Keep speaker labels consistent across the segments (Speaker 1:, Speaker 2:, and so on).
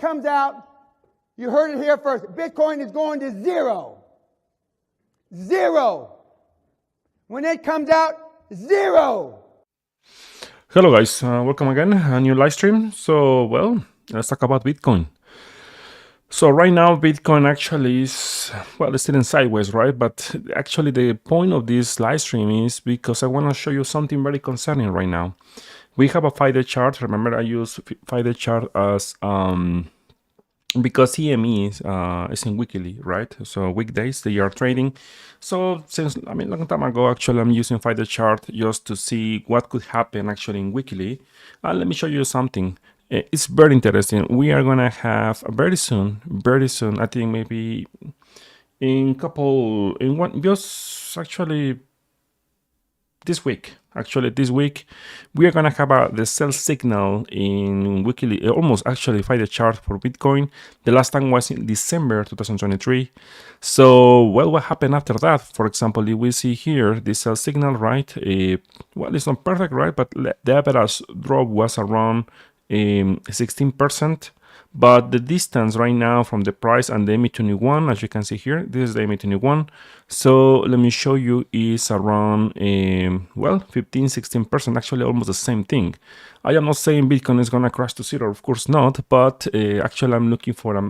Speaker 1: comes out, you heard it here first. Bitcoin is going to zero. Zero. When it comes out, zero.
Speaker 2: Hello guys, welcome again, a new live stream. So, well, let's talk about Bitcoin. So right now, Bitcoin actually is, well, it's still sideways, right? But actually the point of this live stream is because I want to show you something very concerning right now. We have a 5-day chart. Remember, I use 5-day chart as, because CME is in weekly, right? So weekdays, they are trading. So since, long time ago, actually, I'm using 5-day chart just to see what could happen actually in weekly. Let me show you something. It's very interesting. We are gonna have very soon, I think maybe just actually this week. Actually, this week we are gonna have the sell signal in weekly, almost actually 5-day chart for Bitcoin. The last time was in December 2023. So, well, what happened after that? For example, if we see here the sell signal, right? Well, it's not perfect, right? But the average drop was around 16%. But the distance right now from the price and the MA21, as you can see here, this is the MA21. So let me show you, is around, 15-16%, actually almost the same thing. I am not saying Bitcoin is gonna crash to zero, of course not, but actually I'm looking for a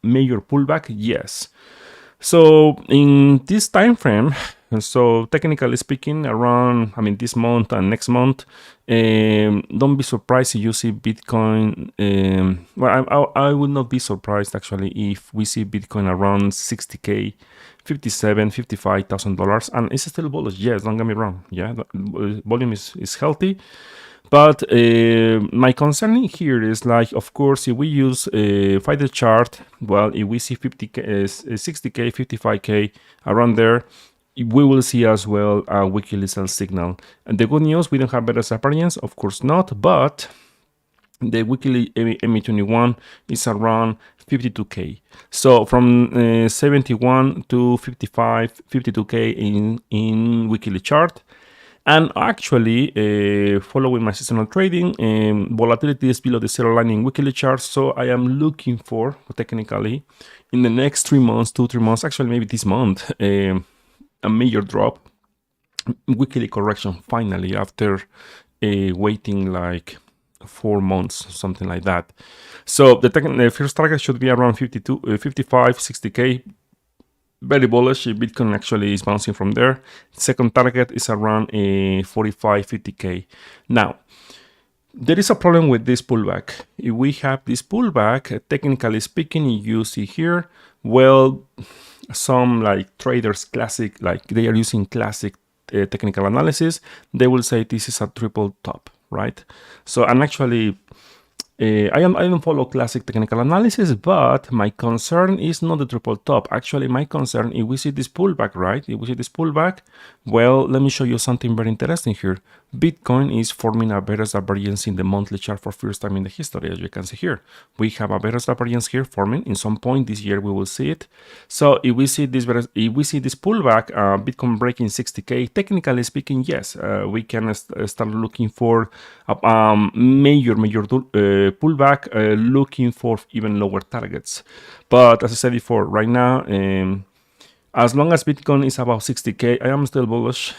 Speaker 2: major pullback, yes. So in this time frame, so technically speaking, around, this month and next month, don't be surprised if you see Bitcoin. I would not be surprised actually if we see Bitcoin around 60K, $55,000, and it's still bullish. Yes, don't get me wrong. Yeah, the volume is healthy. But my concern here is, like, of course, if we use a 5-day chart, well, if we see 50K, 60K, 55K around there, we will see as well a weekly sell signal. And the good news, we don't have better variance, of course not, but the weekly MA21 is around 52K. So from 71 to 55, 52K in weekly chart. And actually, following my seasonal trading, volatility is below the zero line in weekly charts. So I am looking for, technically, in the next 3 months, 2-3 months, actually maybe this month, a major drop, weekly correction finally, after waiting like 4 months, something like that. So the first target should be around 55, 60K. Very bullish. Bitcoin actually is bouncing from there. Second target is around 45, 50K. Now, there is a problem with this pullback. If we have this pullback, technically speaking, you see here, well, some like traders classic, like they are using classic technical analysis, they will say this is a triple top, right? So, and actually, I don't follow classic technical analysis, but my concern is not the triple top. Actually, my concern, if we see this pullback, right? If we see this pullback, well, let me show you something very interesting here. Bitcoin is forming a bearish divergence in the monthly chart for first time in the history, as you can see here. We have a bearish divergence here forming. In some point this year, we will see it. So if we see this pullback, Bitcoin breaking 60K, technically speaking, yes, we can start looking for a major pullback, looking for even lower targets. But as I said before, right now, as long as Bitcoin is about 60K, I am still bullish,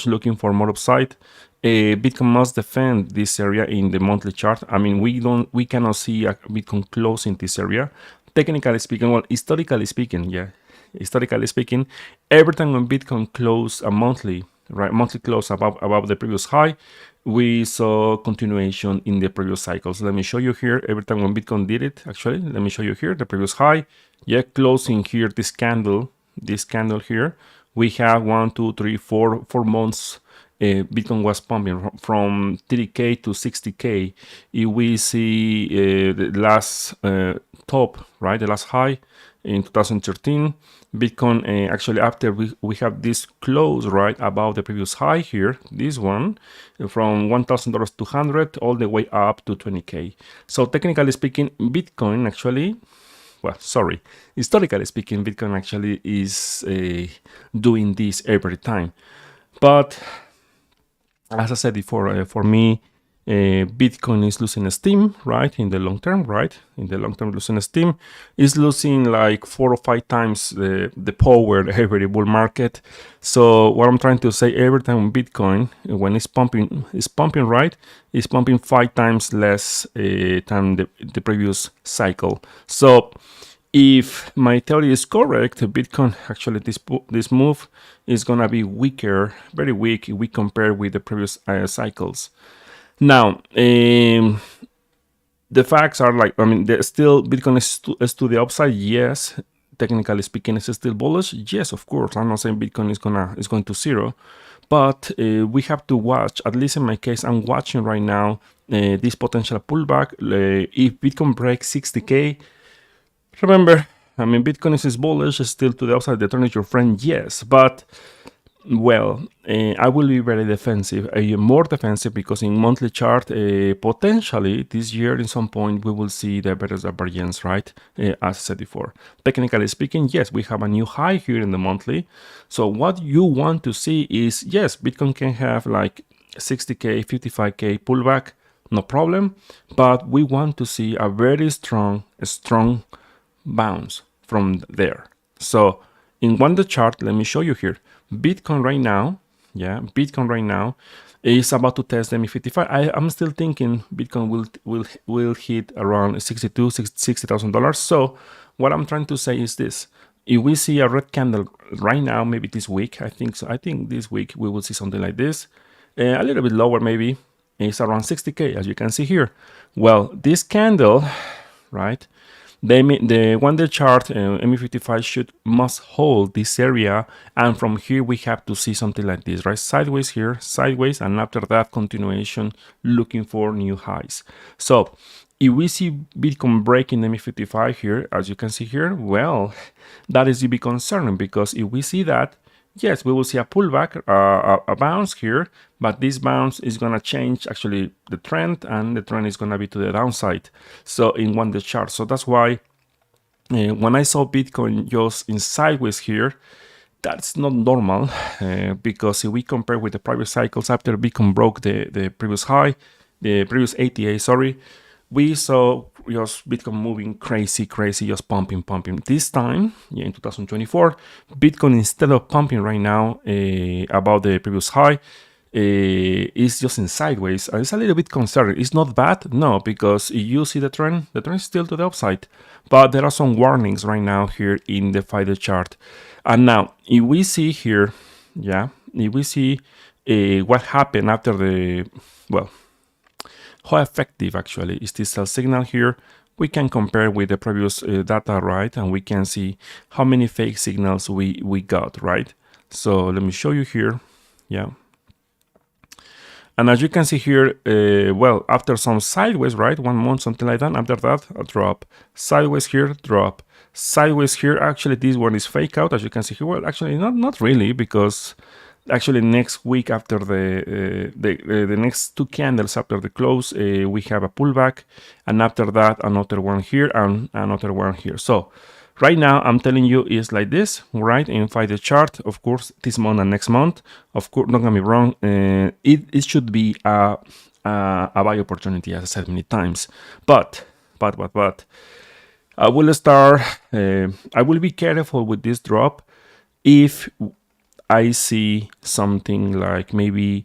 Speaker 2: looking for more upside. Bitcoin must defend this area in the monthly chart. We cannot see a Bitcoin close in this area. Technically speaking, well, historically speaking, every time when Bitcoin closed a monthly close above the previous high, we saw continuation in the previous cycles. Let me show you here. Every time when Bitcoin did it, actually, let me show you here the previous high. Yeah, closing here this candle here. We have 1, 2, 3, 4 months. Bitcoin was pumping from 30K to 60K. If we see the last top, right, the last high in 2013, Bitcoin actually, after we have this close right above the previous high here, this one, from $1,000 to 100 all the way up to 20K. So technically speaking, Bitcoin actually, historically speaking, Bitcoin actually is doing this every time. But as I said before, for me, Bitcoin is losing steam, right? In the long term, right? In the long term, losing steam is losing like 4 or 5 times the power every bull market. So what I'm trying to say, every time Bitcoin, when it's pumping right, it's pumping 5 times less than the previous cycle. So if my theory is correct, Bitcoin actually this move is gonna be weaker, very weak if we compare with the previous cycles. Now, the facts are like, I mean, still Bitcoin is to the upside. Yes, technically speaking, is still bullish. Yes, of course. I'm not saying Bitcoin is going to zero, but we have to watch. At least in my case, I'm watching right now this potential pullback. If Bitcoin breaks 60K, remember, I mean, Bitcoin is bullish, still to the upside. The turn is your friend. Yes, but well, I will be very defensive, more defensive, because in monthly chart, potentially this year in some point we will see the better divergence, right? As I said before. Technically speaking, yes, we have a new high here in the monthly. So what you want to see is, yes, Bitcoin can have like 60K, 55K pullback, no problem. But we want to see a very strong bounce from there. So in one the chart, let me show you here. Bitcoin right now, Bitcoin right now is about to test the ME55. I'm still thinking Bitcoin will hit around $60,000. So what I'm trying to say is this: if we see a red candle right now, maybe this week, I think so. I think this week we will see something like this, a little bit lower maybe. It's around 60K, as you can see here. Well, this candle, right? The one-day chart, ME55 must hold this area, and from here we have to see something like this, right? Sideways here, sideways, and after that continuation, looking for new highs. So if we see Bitcoin breaking ME55 here, as you can see here, well, that is to be concerning, because if we see that, yes, we will see a pullback, a bounce here, but this bounce is going to change actually the trend, and the trend is going to be to the downside. So in one day chart. So that's why when I saw Bitcoin just in sideways here, that's not normal, because if we compare with the previous cycles after Bitcoin broke the previous high, the previous ATA, sorry, we saw just Bitcoin moving crazy, just pumping. This time, in 2024, Bitcoin, instead of pumping right now about the previous high, is just in sideways. It's a little bit concerning. It's not bad, no, because if you see the trend is still to the upside. But there are some warnings right now here in the 5-day chart. And now, if we see here, if we see what happened after how effective actually is this sell signal here, we can compare with the previous data, right? And we can see how many fake signals we got, right? So let me show you here, And as you can see here, well, after some sideways, right, 1 month, something like that, after that, a drop, sideways here, drop, sideways here. Actually, this one is fake out, as you can see here. Well, actually, not really, because actually next week after the next 2 candles after the close, we have a pullback, and after that, another one here and another one here. So right now, I'm telling you, it's like this, right? In 5-day chart, of course, this month and next month, of course, don't get me wrong, it should be a buy opportunity, as I said many times. But I will start, I will be careful with this drop if I see something like maybe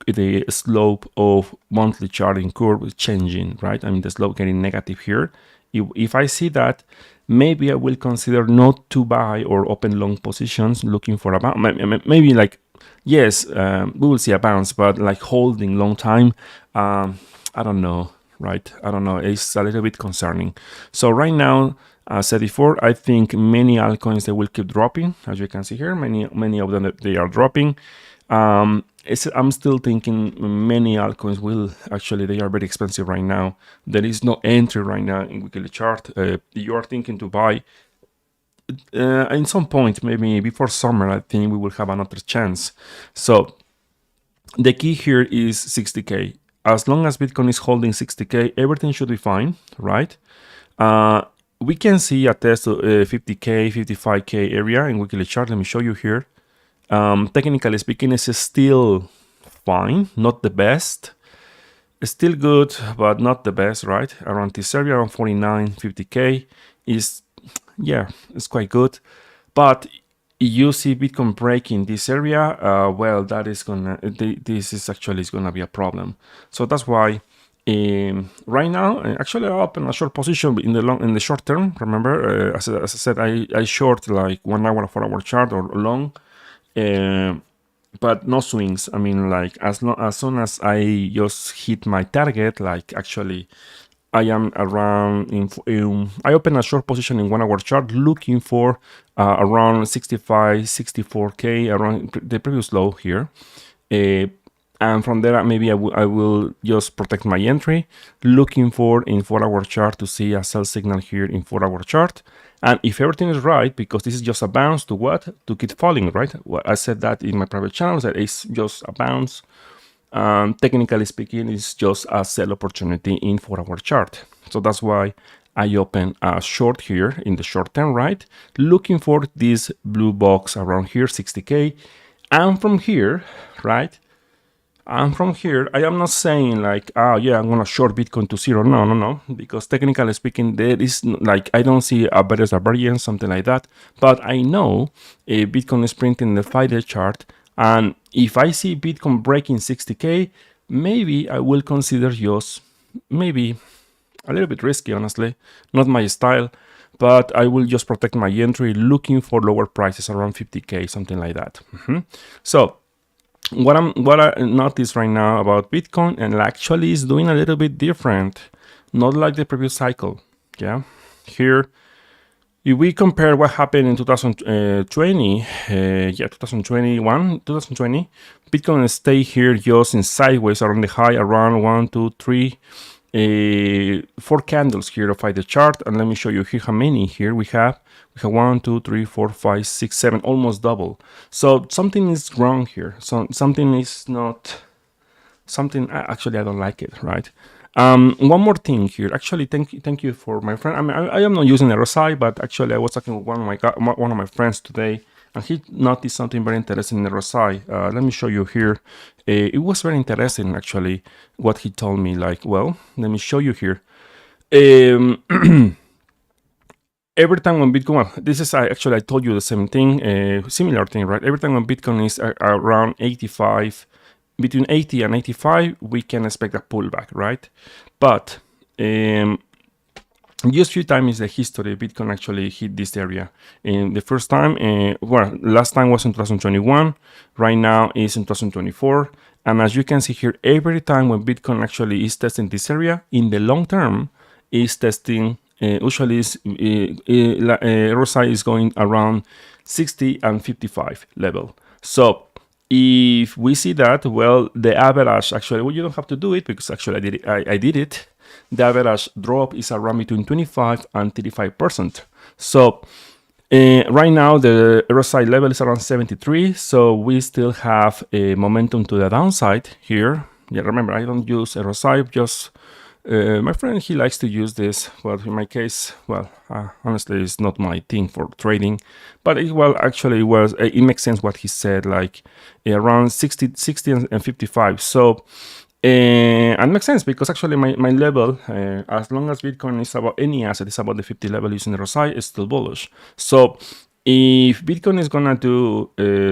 Speaker 2: the slope of monthly charting curve is changing, right? I mean, the slope getting negative here. If I see that, maybe I will consider not to buy or open long positions, looking for a bounce. Maybe like, yes, we will see a bounce, but like holding long time, I don't know, right? I don't know. It's a little bit concerning. So right now, as I said before, I think many altcoins, they will keep dropping. As you can see here, many of them, they are dropping. I'm still thinking many altcoins will actually, they are very expensive right now. There is no entry right now in weekly chart. You are thinking to buy in some point, maybe before summer, I think we will have another chance. So the key here is 60K. As long as Bitcoin is holding 60K, everything should be fine, right? We can see a test of 50K, 55K area in weekly chart. Let me show you here. Technically speaking, it's still fine, not the best. still good, but not the best, right? Around this area, around 49, 50K is, yeah, it's quite good. But you see Bitcoin breaking this area, well, that is gonna, this is actually is gonna be a problem. So that's why right now, actually, I open a short position in the short term. Remember, as I said, I short like 1 hour, 4 hour chart or long. But no swings. I mean, like as soon as I just hit my target, like actually I am around I open a short position in 1 hour chart looking for around 65, 64K around the previous low here. And from there, maybe I will just protect my entry, looking for in 4 hour chart to see a sell signal here in 4 hour chart. And if everything is right, because this is just a bounce to what? To keep falling, right? Well, I said that in my private channels, that it's just a bounce. Technically speaking, it's just a sell opportunity in 4 hour chart. So that's why I open a short here in the short term, right? Looking for this blue box around here, 60K. And from here, right? And from here, I am not saying like, oh yeah, I'm gonna short Bitcoin to zero. No, because technically speaking, there is like, I don't see a better variance, something like that. But I know Bitcoin is printing the 5-day chart, and if I see Bitcoin breaking 60K, maybe I will consider just maybe a little bit risky, honestly, not my style, but I will just protect my entry, looking for lower prices around 50K, something like that. So what I notice right now about Bitcoin, and actually is doing a little bit different, not like the previous cycle. Yeah, here if we compare what happened in 2020, 2020, Bitcoin stay here just in sideways around the high, around 1, 2, 3, 4 candles here of the chart. And let me show you here how many here we have. We have 1, 2, 3, 4, 5, 6, 7, almost double. So something is wrong here. So something is not, actually I don't like it, right? One more thing here. Actually, thank you for my friend. I mean, I am not using RSI, but actually I was talking with one of my friends today, and he noticed something very interesting in RSI. Let me show you here. It was very interesting, actually, what he told me. Like, well, let me show you here. Every time when Bitcoin, well, this is actually I told you the same thing, similar thing, right? Every time when Bitcoin is around 85. Between 80 and 85, we can expect a pullback, right? But just few times in the history, Bitcoin actually hit this area. In the first time, well, last time was in 2021. Right now is in 2024. And as you can see here, every time when Bitcoin actually is testing this area, in the long term, is testing, usually is, RSI is going around 60 and 55 level. So if we see that, well, the average, actually, well, you don't have to do it because actually I did it. The average drop is around between 25 and 35%. So right now the RSI level is around 73. So we still have a momentum to the downside here. Yeah, remember, I don't use RSI, just my friend, he likes to use this, but in my case, well, honestly, it's not my thing for trading. But it, well, actually, it makes sense what he said, like around 60 and 55. So, and it makes sense because actually my level, as long as Bitcoin is about any asset, is about the 50 level using the RSI, is still bullish. So if Bitcoin is gonna do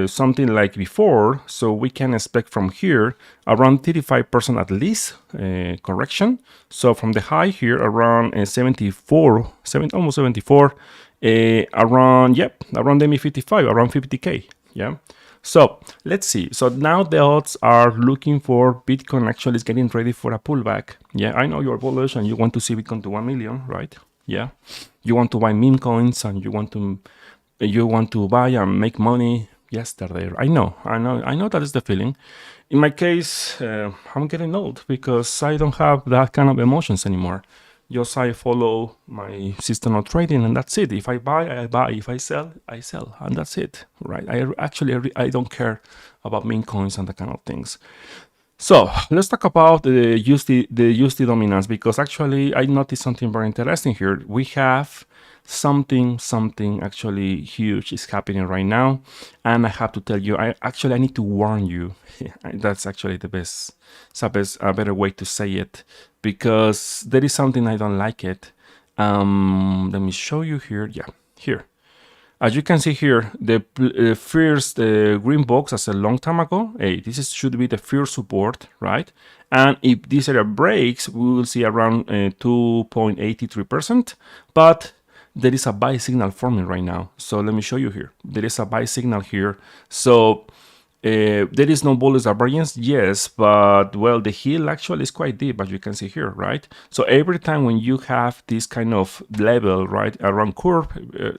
Speaker 2: something like before, so we can expect from here around 35% at least correction. So from the high here around 74, almost 74, around the ME55, around 50K. Yeah. So let's see. So now the odds are looking for Bitcoin actually is getting ready for a pullback. Yeah, I know you're bullish and you want to see Bitcoin to 1 million, right? Yeah. You want to buy meme coins and you want to buy and make money yesterday. I know that is the feeling. In my case, I'm getting old because I don't have that kind of emotions anymore. Just I follow my system of trading and that's it. If I buy, I buy. If I sell, I sell, and that's it, right? I don't care about meme coins and that kind of things. So let's talk about the USD dominance, because actually I noticed something very interesting here. We have something actually huge is happening right now, and I have to tell you, I need to warn you. That's actually the best, a better way to say it, because there is something I don't like it. Let me show you here. Yeah, here. As you can see here, the first green box as a long time ago, hey, should be the first support, right? And if this area breaks, we will see around 2.83%, but there is a buy signal forming right now. So let me show you here. There is a buy signal here. So there is no bullish divergence, yes, but well, the hill actually is quite deep, as you can see here, right? So every time when you have this kind of level, right, around curve,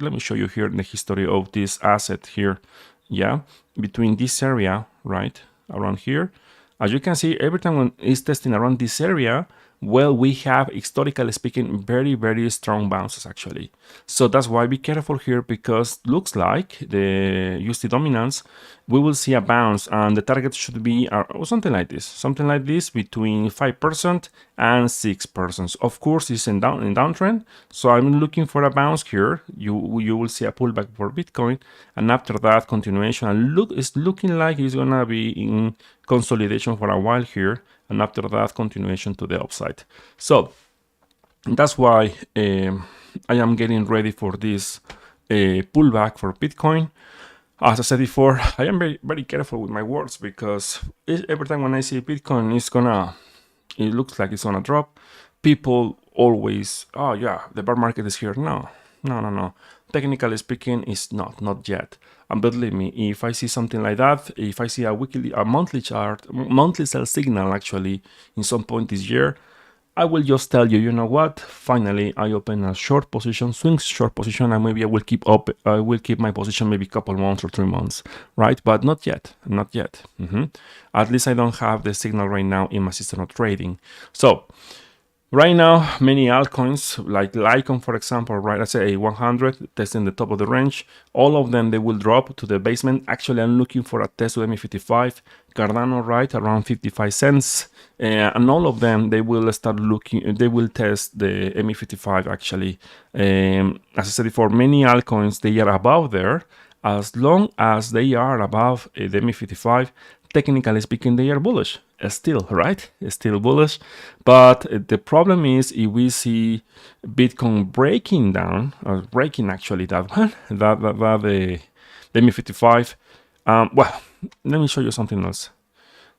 Speaker 2: let me show you here in the history of this asset here, yeah, between this area, right, around here, as you can see, every time when it's testing around this area, well, we have, historically speaking, very strong bounces actually. So that's why be careful here, because looks like the USD dominance, we will see a bounce, and the target should be something like this between 5% and 6%. Of course, it's in downtrend, so I'm looking for a bounce here. You will see a pullback for Bitcoin, and after that continuation, and it's looking like it's gonna be in consolidation for a while here, and after that continuation to the upside. So that's why I am getting ready for this pullback for Bitcoin. As I said before, I am very careful with my words, because every time when I see Bitcoin it looks like it's gonna drop, people always, oh yeah, the bear market is here. No. Technically speaking, it's not yet. And believe me, if I see something like that, if I see a monthly chart, monthly sell signal actually in some point this year, I will just tell you, you know what? Finally, I open a short position, swing short position, and maybe I will keep my position maybe a couple months or 3 months, right? But not yet. At least I don't have the signal right now in my system of trading. So right now, many altcoins like Lycon, for example, right? Let's say a 100 testing the top of the range. All of them, they will drop to the basement. Actually, I'm looking for a test with ME55. Cardano, right, around 55 cents. And all of them, they will test the ME55 actually. As I said before, many altcoins, they are above there. As long as they are above the ME55, technically speaking, they are bullish. Still, right? Still bullish. But the problem is, if we see Bitcoin breaking down, or breaking actually that one, the ME55, well, let me show you something else.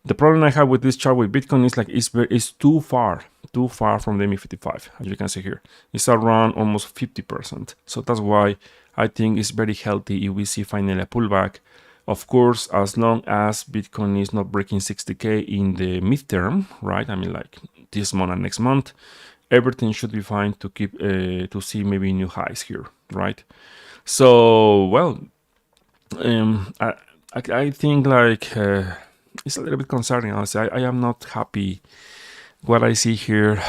Speaker 2: The problem I have with this chart with Bitcoin is like it's too far from the ME55, as you can see here. It's around almost 50%. So that's why I think it's very healthy if we see finally a pullback. Of course, as long as Bitcoin is not breaking 60K in the midterm, right? I mean, like this month and next month, everything should be fine to keep to see maybe new highs here, right? So, well, I think like it's a little bit concerning. Honestly, I am not happy what I see here.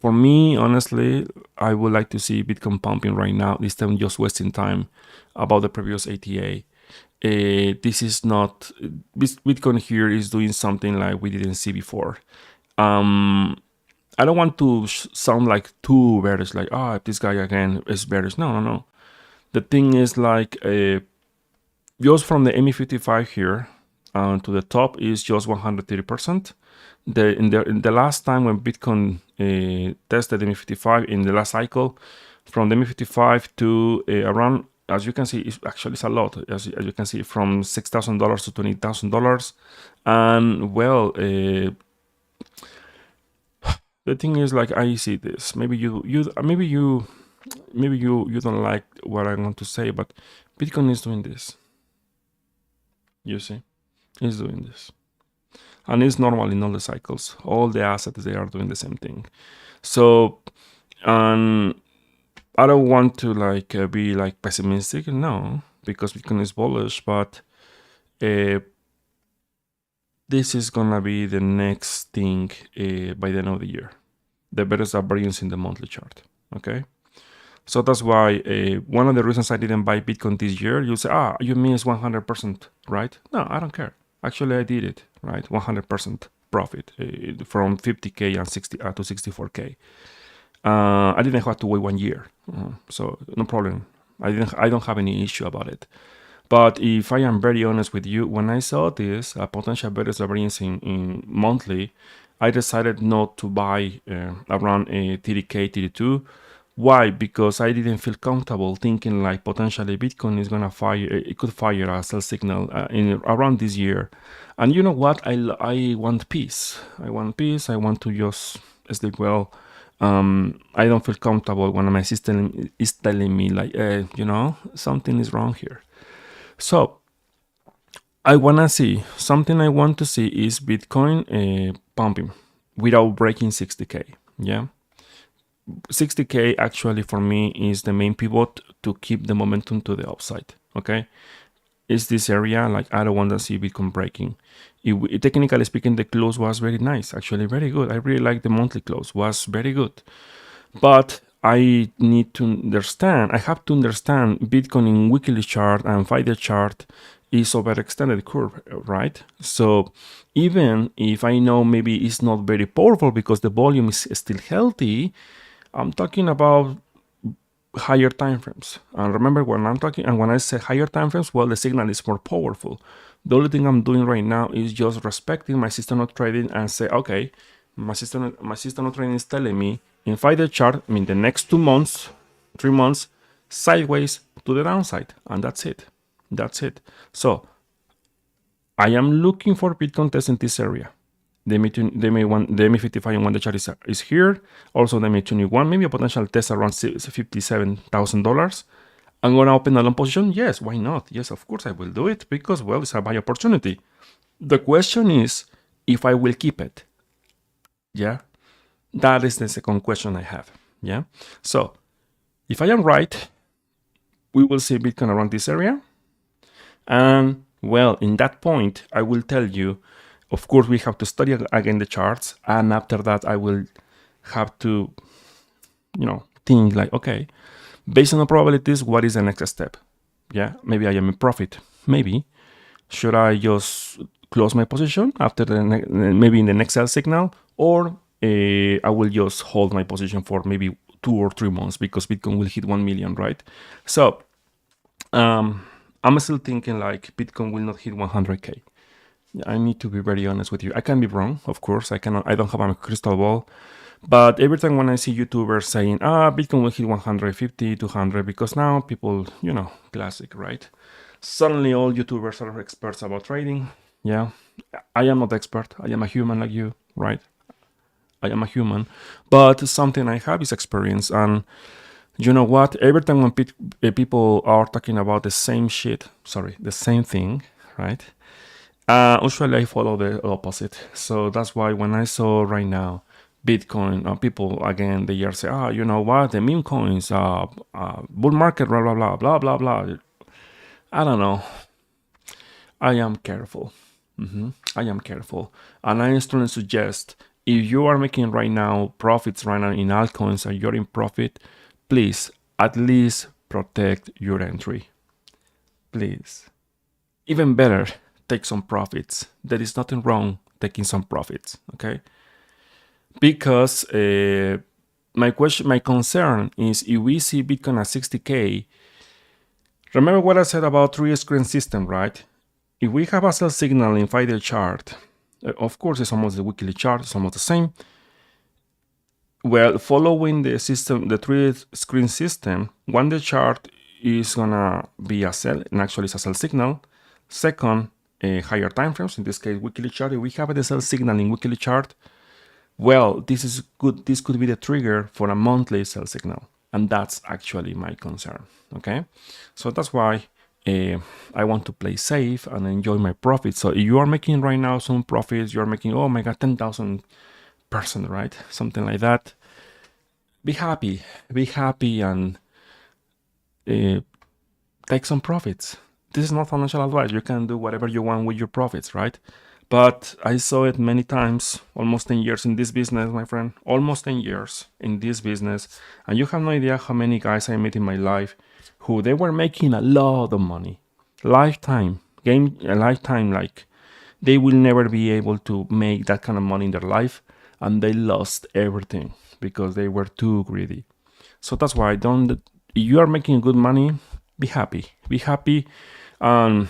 Speaker 2: For me, honestly, I would like to see Bitcoin pumping right now. This time, just wasting time about the previous ATA. This is not Bitcoin here is doing something like we didn't see before. I don't want to sound like too bearish, like this guy again is bearish. No. The thing is like just from the ME55 here to the top is just 130%. In the last time when Bitcoin tested ME55 in the last cycle, from the ME55 to around, as you can see, it's a lot. As you can see, from $6,000 to $20,000, and well, the thing is like I see this. Maybe you don't like what I want to say, but Bitcoin is doing this. You see, it's doing this. And it's normal in all the cycles. All the assets, they are doing the same thing. So, I don't want to like be like pessimistic, no, because Bitcoin is bullish, but this is gonna be the next thing by the end of the year. The better variance in the monthly chart, okay? So that's why one of the reasons I didn't buy Bitcoin this year, you say, you mean it's 100%, right? No, I don't care. Actually, I did it, right? 100% profit from 50K and 60 to 64K. I didn't have to wait 1 year, so no problem. I don't have any issue about it. But if I am very honest with you, when I saw this potential variance variance in monthly, I decided not to buy around a TDK, TD2. Why? Because I didn't feel comfortable thinking like potentially Bitcoin is gonna fire. It could fire a sell signal in around this year. And you know what? I want peace. I want peace. I want to just sleep well. I don't feel comfortable when my system is telling me like, something is wrong here. So I wanna see something. I want to see is Bitcoin pumping without breaking 60k. Yeah, 60k actually for me is the main pivot to keep the momentum to the upside. Okay, is this area like I don't want to see Bitcoin breaking. Technically speaking, the close was very nice, actually very good. I really like the monthly close, was very good. But I need to understand, I have to understand Bitcoin in weekly chart and 5-day chart is overextended curve, right? So even if I know maybe it's not very powerful because the volume is still healthy, I'm talking about higher time frames. And remember when I'm talking and when I say higher time frames, well, the signal is more powerful. The only thing I'm doing right now is just respecting my system of trading and say, okay, my system of trading is telling me in 5-day chart, I mean the next 2 months, 3 months, sideways to the downside, and that's it. That's it. So I am looking for Bitcoin test in this area. The MA55 and 1-day chart is here. Also the MA21, maybe a potential test around $57,000. I'm gonna open a long position. Yes, why not? Yes, of course I will do it because, well, it's a buy opportunity. The question is if I will keep it. Yeah, that is the second question I have. Yeah, so if I am right, we will see Bitcoin around this area. And well, in that point, I will tell you, of course, we have to study again the charts. And after that, I will have to, think like, okay, based on the probabilities, what is the next step? Yeah, maybe I am in profit. Maybe. Should I just close my position after maybe in the next sell signal? Or I will just hold my position for maybe 2 or 3 months because Bitcoin will hit 1 million, right? So I'm still thinking like Bitcoin will not hit 100k. I need to be very honest with you. I can be wrong, of course. I don't have a crystal ball. But every time when I see YouTubers saying, Bitcoin will hit 150, 200, because now people, classic, right? Suddenly all YouTubers are experts about trading. Yeah, I am not expert. I am a human like you, right? I am a human. But something I have is experience. And you know what? Every time when people are talking about the same thing, right? Usually I follow the opposite. So that's why when I saw right now Bitcoin, people again, they are say, you know what? The meme coins, bull market, blah, blah, blah, blah, blah, blah. I don't know. I am careful. I am careful. And I strongly suggest if you are making right now profits right now in altcoins and you're in profit, please at least protect your entry. Please. Even better, take some profits. There is nothing wrong taking some profits, okay? Because my concern is if we see Bitcoin at 60k, remember what I said about 3-screen system, right? If we have a sell signal in 5-day chart, of course it's almost the weekly chart, it's almost the same. Well, following the system, the 3-screen system, 1-day chart is gonna be a sell, and actually it's a sell signal. Second, higher time frames, in this case weekly chart. If we have the sell signal in weekly chart, well, this is good. This could be the trigger for a monthly sell signal, and that's actually my concern. Okay, so that's why I want to play safe and enjoy my profits. So if you are making right now some profits, you are making, oh my god, 10,000%, right? Something like that. Be happy, and take some profits. This is not financial advice. You can do whatever you want with your profits, right? But I saw it many times, almost 10 years in this business, my friend, almost 10 years in this business. And you have no idea how many guys I met in my life who they were making a lot of money, lifetime, like they will never be able to make that kind of money in their life. and they lost everything because they were too greedy. So that's why if you are making good money, be happy, and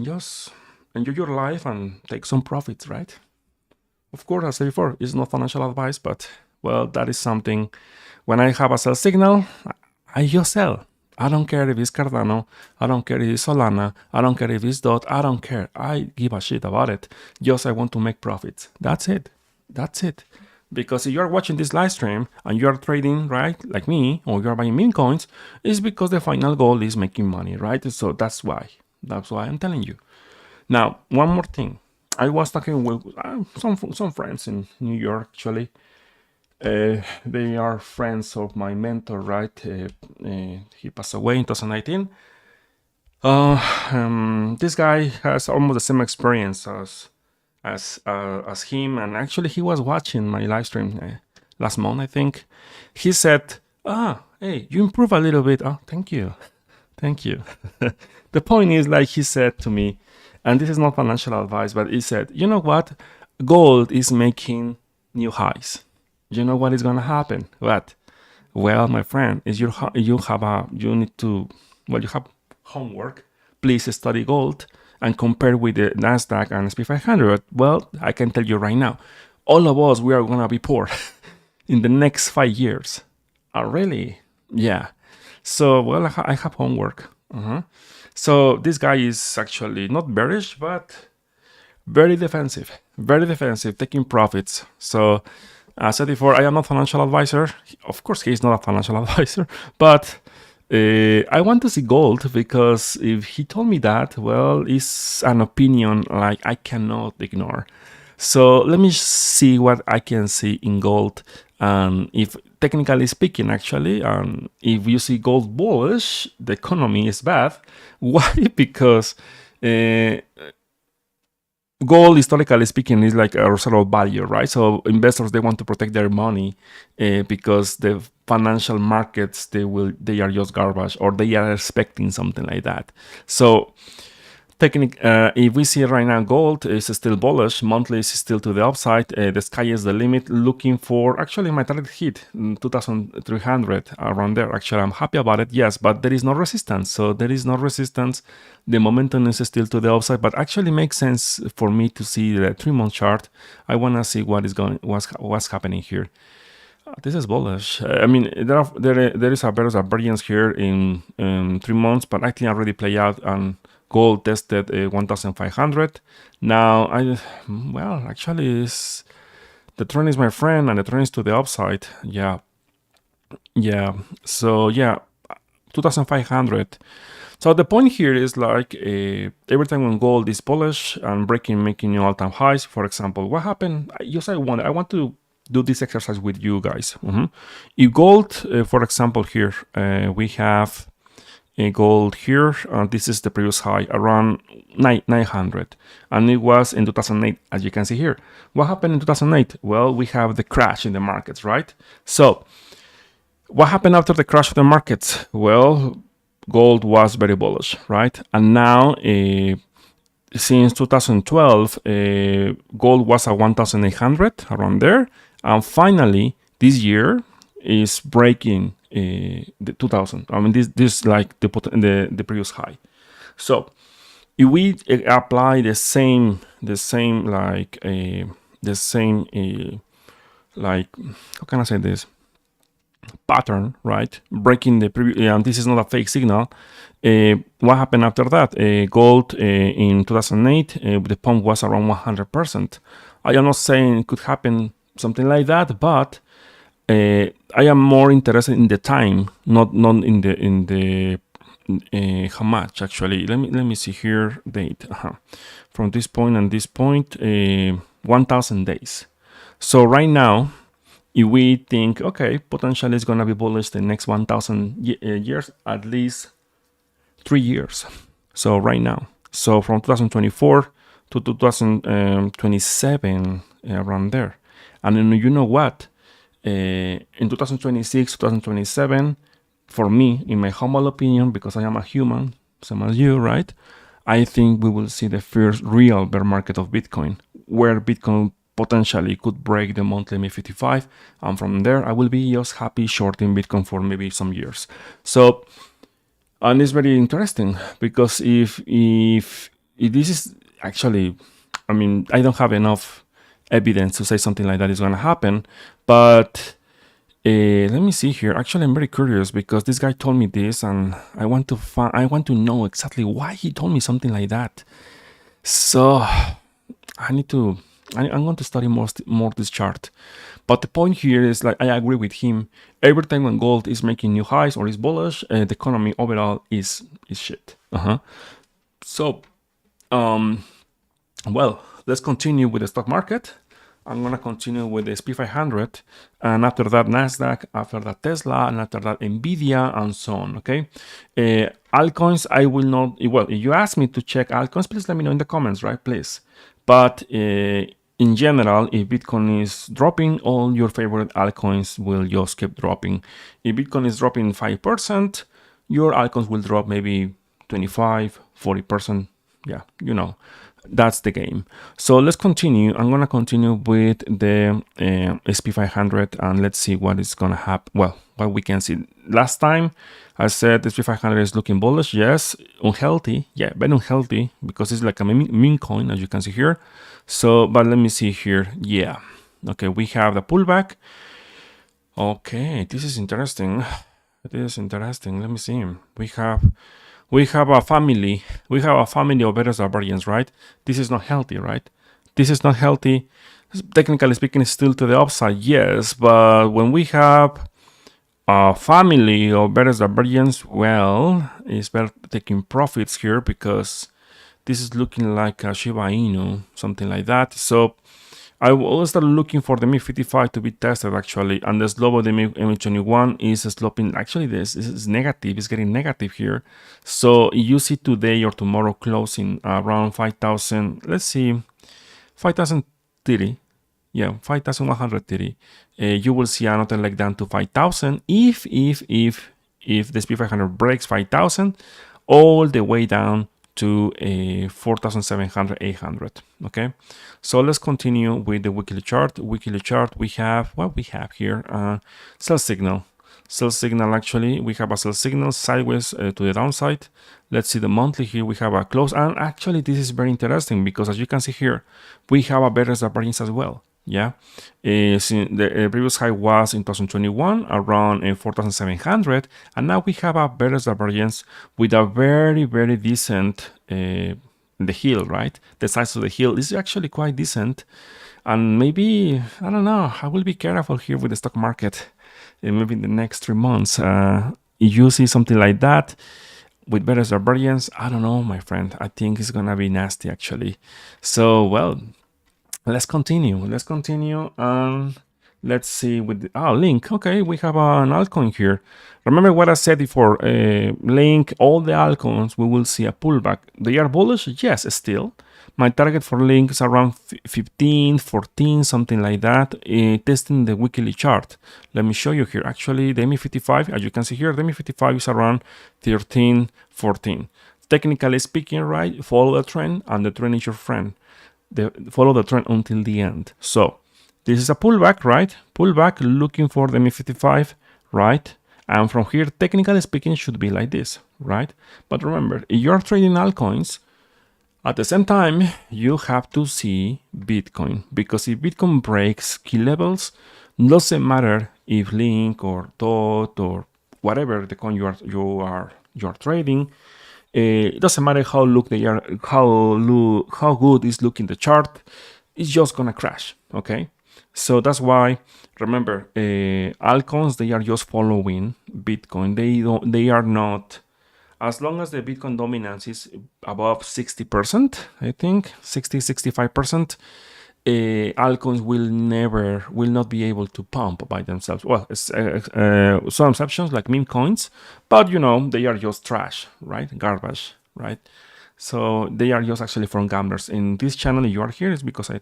Speaker 2: just enjoy your life and take some profits, right? Of course, as I said before, it's not financial advice, but well, that is something. When I have a sell signal, I just sell. I don't care if it's Cardano, I don't care if it's Solana, I don't care if it's DOT, I don't care. I give a shit about it. Just I want to make profits. That's it. That's it. Because if you're watching this live stream and you're trading, right, like me, or you're buying meme coins, it's because the final goal is making money, right? So that's why. That's why I'm telling you. Now, one more thing. I was talking with some friends in New York, actually. They are friends of my mentor, right? He passed away in 2019. This guy has almost the same experience as him, and actually he was watching my live stream last month, I think. He said, hey, you improve a little bit. Oh, thank you. The point is, like he said to me, and this is not financial advice, but he said, you know what? Gold is making new highs. You know what is gonna happen? What? Well, my friend, is you need to, well, you have homework. Please study gold and compare with the Nasdaq and SP 500. Well, I can tell you right now, all of us, we are gonna be poor in the next 5 years. Oh, really? Yeah. So, well, I have homework. So this guy is actually not bearish, but very defensive, taking profits. So as I said before, I am not a financial advisor. Of course, he's not a financial advisor, but I want to see gold because if he told me that, well, it's an opinion like I cannot ignore. So let me see what I can see in gold. And if technically speaking, actually, if you see gold bullish, the economy is bad. Why? Because gold, historically speaking, is like a reserve of value, right? So investors, they want to protect their money because the financial markets, they are just garbage, or they are expecting something like that. So if we see right now, gold is still bullish, monthly is still to the upside, the sky is the limit, looking for, actually my target hit 2300 around there. Actually, I'm happy about it, yes, but there is no resistance. So there is no resistance, the momentum is still to the upside, but actually makes sense for me to see the 3-month chart. I want to see what's happening here. This is bullish. I mean, there is a variance here in 3 months, but actually already play out, and gold tested 1,500. Now, actually, the trend is my friend, and the trend is to the upside. Yeah. So, 2,500. So the point here is like every time when gold is bullish and making new all-time highs, for example, what happened? I want to do this exercise with you guys. If gold, for example, here we have a gold here. This is the previous high around 900, and it was in 2008, as you can see here. What happened in 2008? Well, we have the crash in the markets, right? So what happened after the crash of the markets? Well, gold was very bullish, right? And now, since 2012, gold was at 1,800, around there. And finally, this year is breaking the 2,000. I mean, this is like the previous high. So if we apply the same how can I say this? Pattern, right? Breaking the previous, and this is not a fake signal. What happened after that? Gold in 2008, the pump was around 100%. I am not saying it could happen something like that, but I am more interested in the time, not in the how much actually. Let me see here. Date from this point and this point, 1,000 days. So right now, if we think, okay, potentially it's gonna be bullish the next 1,000 years, at least 3 years. So right now, so from 2024 to 2027, around there. And then you know what? In 2026, 2027, for me, in my humble opinion, because I am a human, same as you, right? I think we will see the first real bear market of Bitcoin, where Bitcoin potentially could break the monthly MA55, and from there I will be just happy shorting Bitcoin for maybe some years. So, and it's very interesting because if this is actually, I mean, I don't have enough evidence to say something like that is going to happen, but let me see here. Actually, I'm very curious because this guy told me this, and I want to know exactly why he told me something like that. So I need to. I'm going to study more this chart. But the point here is, like, I agree with him. Every time when gold is making new highs or is bullish, the economy overall is shit. So, well, let's continue with the stock market. I'm gonna continue with the SP500, and after that Nasdaq, after that Tesla, and after that Nvidia, and so on. Okay, altcoins I will not. Well, if you ask me to check altcoins, please let me know in the comments, right? Please. But in general, if Bitcoin is dropping, all your favorite altcoins will just keep dropping. If Bitcoin is dropping 5%, your altcoins will drop maybe 25, 40%. Yeah, you know, that's the game. So let's continue. I'm gonna continue with the SP500, and let's see what is gonna happen. Well, what we can see. Last time I said the SP500 is looking bullish. Yes, unhealthy. Yeah, very unhealthy because it's like a meme coin, as you can see here. So, but let me see here. Yeah, okay, we have the pullback. Okay, this is interesting. This is interesting. Let me see. We have a family. We have a family of better variants, right? This is not healthy, right? This is not healthy. Technically speaking, it's still to the upside, yes. But when we have a family of better variants, well, it's better taking profits here because this is looking like a Shiba Inu, something like that. So I will start looking for the MA55 to be tested actually, and the slope of the MA21 is sloping. Actually, this is negative. It's getting negative here. So you see today or tomorrow closing around 5,000. Let's see, 5,030. Yeah, 5,130. You will see another leg down to 5,000 if the SP500 breaks 5,000 all the way down to 4,700, 800. Okay, so let's continue with the weekly chart. Weekly chart, we have what we have here: sell signal. Sell signal. Actually, we have a sell signal sideways to the downside. Let's see the monthly here. We have a close, and actually, this is very interesting because as you can see here, we have a better variance as well. Yeah, the previous high was in 2021 around 4,700, and now we have a better variance with a very, very decent the hill, right? The size of the hill is actually quite decent, and maybe, I don't know, I will be careful here with the stock market maybe in the next 3 months. If you see something like that with better variance, I don't know, my friend, I think it's gonna be nasty actually. So, well, let's continue. And let's see with the Link. Okay, we have an altcoin here. Remember what I said before, Link, all the altcoins, we will see a pullback. They are bullish? Yes, still. My target for Link is around 15, 14, something like that, testing the weekly chart. Let me show you here. Actually, the MA55, as you can see here, the MA55 is around 13, 14. Technically speaking, right, follow the trend, and the trend is your friend. Follow the trend until the end. So this is a pullback, right? Pullback, looking for the MA55, right? And from here, technically speaking, it should be like this, right? But remember, if you're trading altcoins, at the same time, you have to see Bitcoin, because if Bitcoin breaks key levels, doesn't matter if Link or DOT or whatever the coin you're trading. It doesn't matter how good is looking the chart. It's just gonna crash. Okay, so that's why, remember, altcoins, they are just following Bitcoin. They are not, as long as the Bitcoin dominance is above 60%, I think 65%. Altcoins will not be able to pump by themselves. Well, some exceptions like meme coins, but you know, they are just trash, right? Garbage, right? So they are just actually from gamblers. In this channel, you are here is because I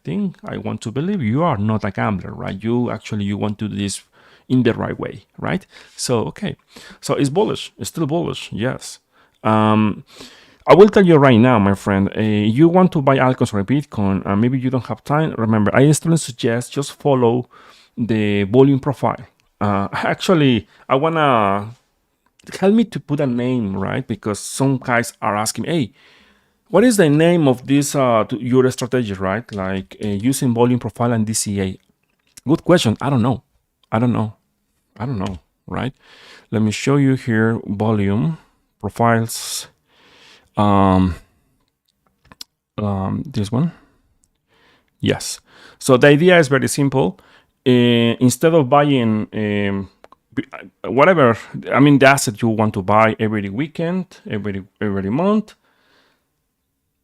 Speaker 2: want to believe you are not a gambler, right? You want to do this in the right way, right? So okay, so it's bullish, it's still bullish, yes. I will tell you right now, my friend, you want to buy altcoins or Bitcoin, and maybe you don't have time. Remember, I still suggest just follow the volume profile. Actually, I wanna help me to put a name, right? Because some guys are asking, hey, what is the name of this your strategy, right? Like using volume profile and DCA. Good question. I don't know. I don't know. I don't know, right? Let me show you here volume profiles. This one. Yes. So the idea is very simple. Instead of buying whatever, I mean, the asset you want to buy every weekend, every month,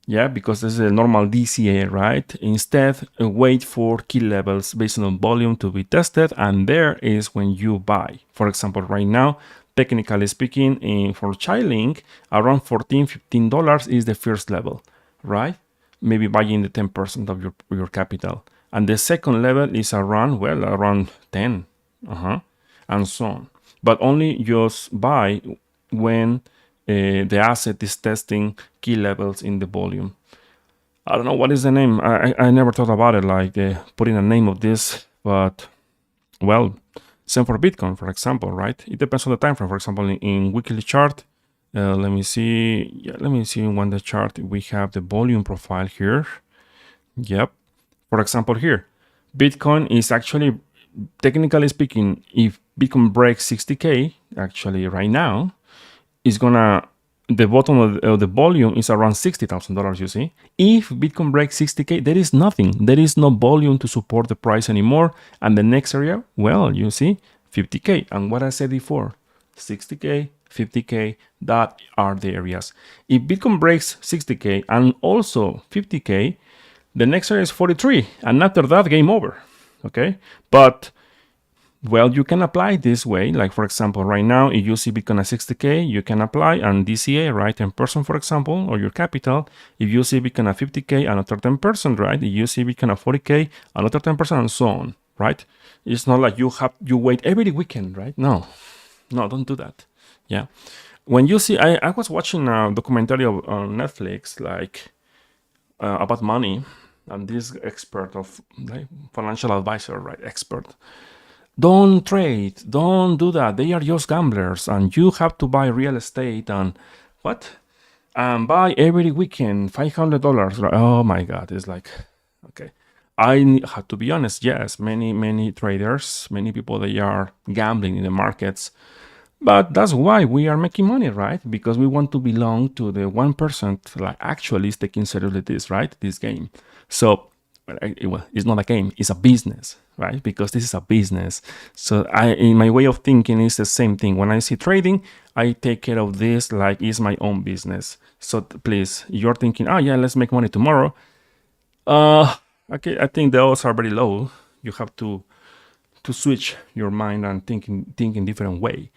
Speaker 2: yeah, because this is a normal DCA, right? Instead, wait for key levels based on volume to be tested, and there is when you buy. For example, right now, technically speaking, for Chilling, around $14-15 is the first level, right? Maybe buying the 10% of your capital. And the second level is around 10, and so on. But only just buy when the asset is testing key levels in the volume. I don't know what is the name. I never thought about it, like putting a name of this, but well, same for Bitcoin, for example, right? It depends on the time frame. For example, in weekly chart, let me see. Yeah, let me see when the chart we have the volume profile here. Yep. For example, here, Bitcoin is actually, technically speaking, if Bitcoin breaks 60K, actually right now, is gonna, the bottom of the volume is around $60,000, you see. If Bitcoin breaks 60K, there is nothing. There is no volume to support the price anymore. And the next area, well, you see, 50K. And what I said before, 60K, 50K, that are the areas. If Bitcoin breaks 60K and also 50K, the next area is 43. And after that, game over, okay? But well, you can apply this way. Like, for example, right now, if you see Bitcoin at 60K, you can apply and DCA, right? 10%, for example, or your capital. If you see Bitcoin at 50K, another 10%, right? If you see Bitcoin at 40K, another 10%, and so on, right? It's not like you wait every weekend, right? No, don't do that. Yeah. When you see, I was watching a documentary on Netflix, like about money, and this expert of like, financial advisor, right? Expert. Don't trade, don't do that. They are just gamblers, and you have to buy real estate and what? And buy every weekend $500. Oh my God, it's like, okay. I have to be honest. Yes, many traders, many people, they are gambling in the markets, but that's why we are making money, right? Because we want to belong to the 1% like actually is taking seriously this, right? This game. So well, it's not a game, it's a business, right? Because this is a business. So in my way of thinking, is the same thing. When I see trading, I take care of this like it's my own business. So please, you're thinking, oh yeah, let's make money tomorrow. Okay, I think the odds are very low. You have to switch your mind and think in different way.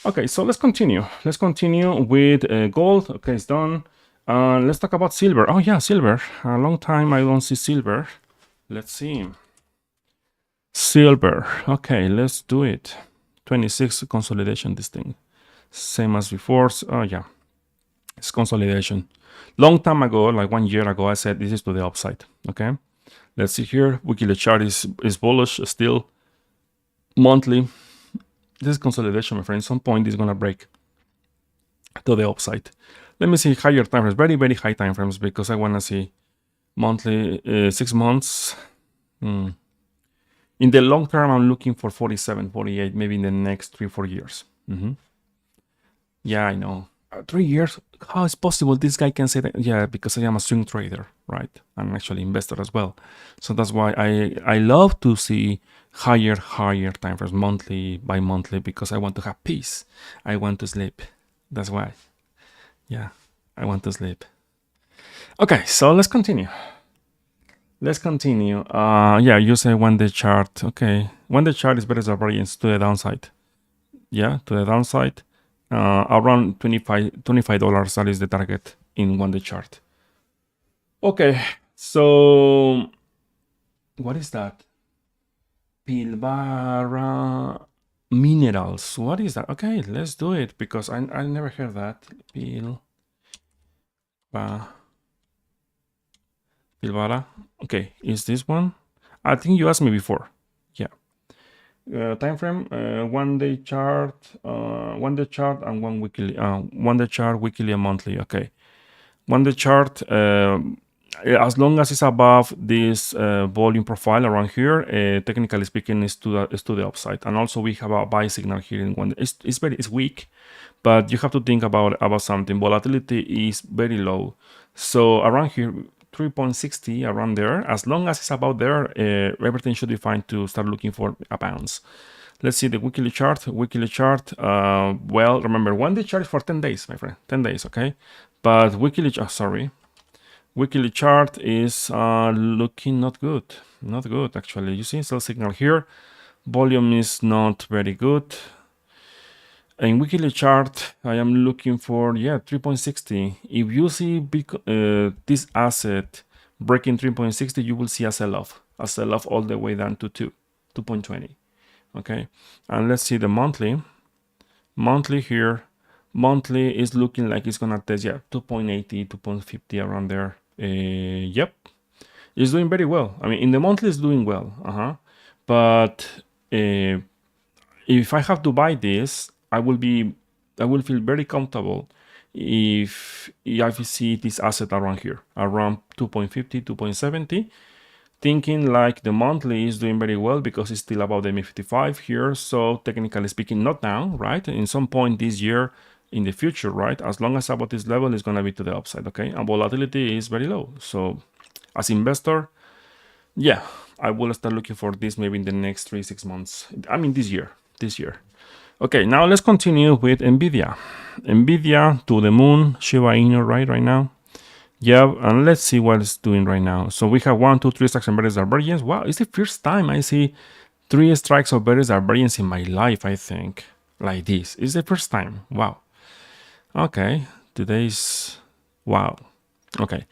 Speaker 2: Okay, so let's continue. Let's continue with gold. Okay, it's done. Let's talk about silver. Oh yeah, silver. A long time I don't see silver. Let's see. Silver. Okay, let's do it. 26 consolidation, this thing. Same as before. Oh yeah, it's consolidation. Long time ago, like 1 year ago, I said this is to the upside. Okay, let's see here. Weekly chart is bullish still. Monthly. This is consolidation, my friend. Some point is gonna break to the upside. Let me see higher time frames, very high time frames, because I want to see monthly, 6 months. In the long term, I'm looking for 47, 48, maybe in the next 3-4 years. Yeah, I know. 3 years? How is possible this guy can say that? Yeah, because I am a swing trader, right? I'm actually investor as well. So that's why I love to see higher time frames, monthly, bi-monthly, because I want to have peace. I want to sleep. That's why. Yeah, I want to sleep. Okay, so let's continue. Let's continue. Yeah, you say when the chart. Okay, when the chart is better than variance to the downside. Yeah, to the downside. Around $25. That is the target in one day chart. Okay, so what is that? Pilbara Minerals. What is that? Okay, let's do it because I never heard that. Pilbara. Okay, is this one? I think you asked me before. Yeah. Time frame, 1 day chart, 1 day chart, and 1 weekly, 1 day chart, weekly, and monthly. Okay. 1 day chart, as long as it's above this volume profile around here, technically speaking, is to the upside. And also we have a buy signal here in one. It's weak, but you have to think about something. Volatility is very low, so around here 3.60, around there, as long as it's about there, everything should be fine to start looking for a bounce. Let's see the weekly chart. Well, remember, 1 day chart is for 10 days, my friend, 10 days. Okay, but weekly chart is looking not good actually. You see sell signal here, volume is not very good. In weekly chart, I am looking for 3.60. If you see this asset breaking 3.60, you will see a sell-off all the way down to 2.20. Okay, and let's see the monthly. Monthly here, monthly is looking like it's gonna test 2.80, 2.50, around there. Yep, it's doing very well. I mean, in the monthly it's doing well. But if I have to buy this, I will feel very comfortable if I see this asset around here, around 2.50, 2.70, thinking like the monthly is doing very well because it's still above the MA55 here. So technically speaking, not now, right? In some point this year, in the future, right? As long as about this level, is gonna be to the upside, okay? And volatility is very low. So as investor, yeah, I will start looking for this maybe in the next 3-6 months. I mean, this year. Okay, now let's continue with Nvidia. Nvidia to the moon, Shiba Inu right now. Yeah, and let's see what it's doing right now. So we have 1, 2, 3 strikes and various divergence. Wow, it's the first time I see 3 strikes of various divergence in my life, I think. Like this. It's the first time. Wow. Okay, today's... Wow. Okay.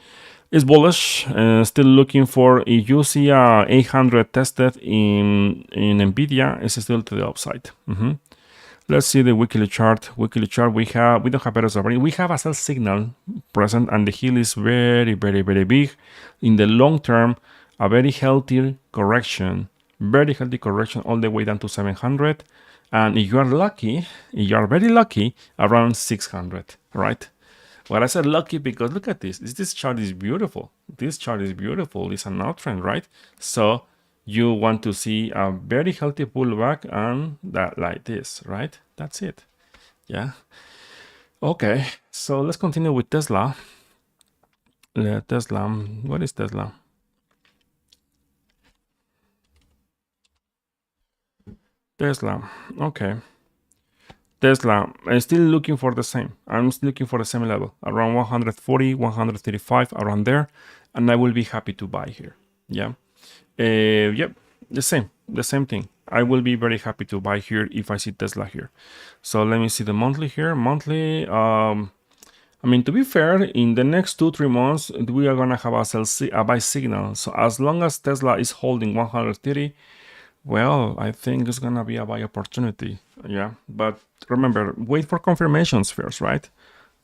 Speaker 2: It's bullish. Still looking for... If you see 800 tested in Nvidia, it's still to the upside. Let's see the weekly chart. We don't have better summary. We have a sell signal present, and the hill is very, very, very big. In the long term, a very healthy correction all the way down to 700. And if you are lucky, if you are very lucky, around 600, right? Well, I said lucky because look at this. This chart is beautiful. It's an uptrend, right? So you want to see a very healthy pullback, and that like this, right? That's it. Yeah. Okay, so let's continue with Tesla. What is Tesla? Okay. Tesla, I'm still looking for the same. I'm still looking for the same level, around 140, 135, around there, and I will be happy to buy here. Yeah. Yep, the same thing. I will be very happy to buy here if I see Tesla here. So let me see the monthly here. Monthly, I mean, to be fair, in the next 2-3 months, we are gonna have a buy signal. So as long as Tesla is holding 130, well, I think it's gonna be a buy opportunity. Yeah, but remember, wait for confirmations first, right?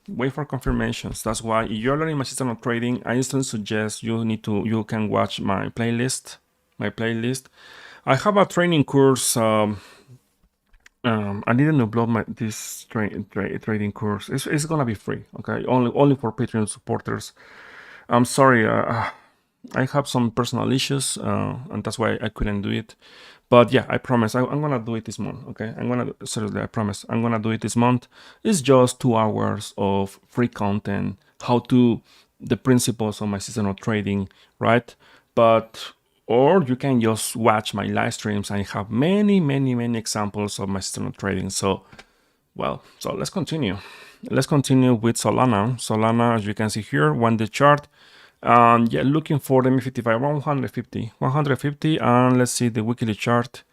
Speaker 2: Wait for confirmations. That's why if you're learning my system of trading, I still suggest you can watch my playlist. I have a training course. I didn't upload this trading course. It's gonna be free. Okay, only for Patreon supporters. I'm sorry. I have some personal issues, and that's why I couldn't do it. But yeah, I promise I'm gonna do it this month. Okay, seriously, I promise I'm gonna do it this month. It's just 2 hours of free content, the principles of my seasonal trading, right? Or you can just watch my live streams. I have many examples of my seasonal trading. So let's continue. Let's continue with Solana. Solana, as you can see here, 1-day chart. Yeah, looking for the MA55, 150, and let's see the weekly chart.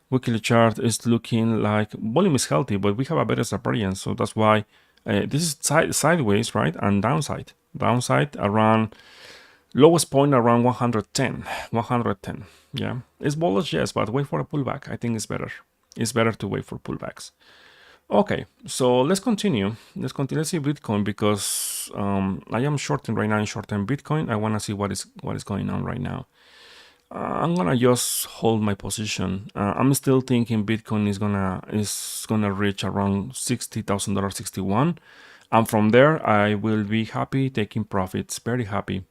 Speaker 2: Weekly chart is looking like volume is healthy, but we have a better variance, so that's why this is sideways, right? And downside around lowest point around 110. Yeah, it's bullish, yes, but wait for a pullback. I think it's better to wait for pullbacks. Okay, so let's continue. Let's see Bitcoin, because course, I am shorting right now in short-term Bitcoin. I want to see what is going on right now. I'm gonna just hold my position. I'm still thinking Bitcoin is gonna reach around $60,000, 61, and from there I will be happy taking profits, very happy.